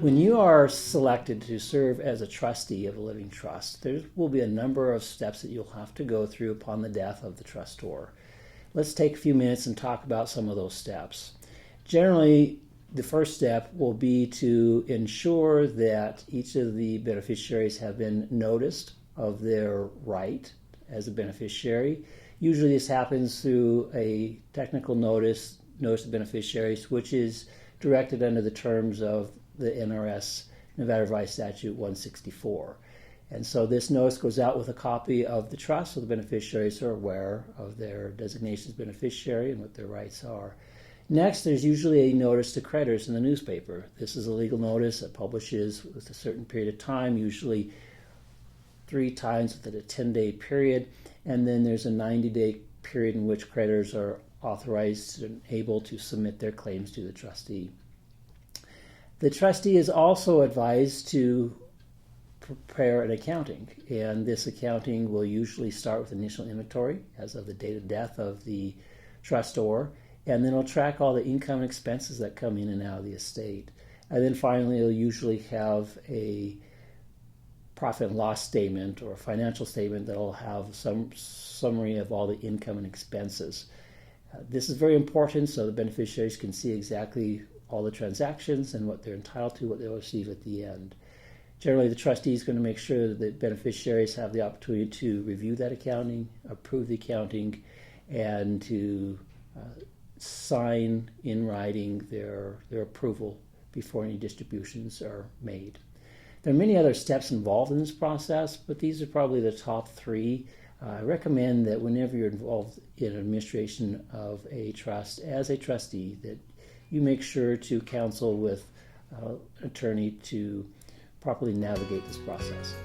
When you are selected to serve as a trustee of a living trust, there will be a number of steps that you'll have to go through upon the death of the trustor. Let's take a few minutes and talk about some of those steps. Generally, the first step will be to ensure that each of the beneficiaries have been noticed of their right as a beneficiary. Usually this happens through a technical notice of beneficiaries, which is directed under the terms of the NRS, Nevada Revised Statute 164. And so this notice goes out with a copy of the trust, so the beneficiaries are aware of their designation as beneficiary and what their rights are. Next, there's usually a notice to creditors in the newspaper. This is a legal notice that publishes with a certain period of time, usually 3 times within a 10-day period, and then there's a 90-day period in which creditors are authorized and able to submit their claims to the trustee. The trustee is also advised to prepare an accounting, and this accounting will usually start with initial inventory as of the date of death of the trustor, and then it'll track all the income and expenses that come in and out of the estate. And then finally, it'll usually have a profit and loss statement or a financial statement that'll have some summary of all the income and expenses. This is very important so the beneficiaries can see exactly all the transactions and what they're entitled to, what they'll receive at the end. Generally, the trustee is going to make sure that the beneficiaries have the opportunity to review that accounting, approve the accounting, and to sign in writing their approval before any distributions are made. There are many other steps involved in this process, but these are probably the top 3. I recommend that whenever you're involved in administration of a trust as a trustee, that you make sure to counsel with an attorney to properly navigate this process.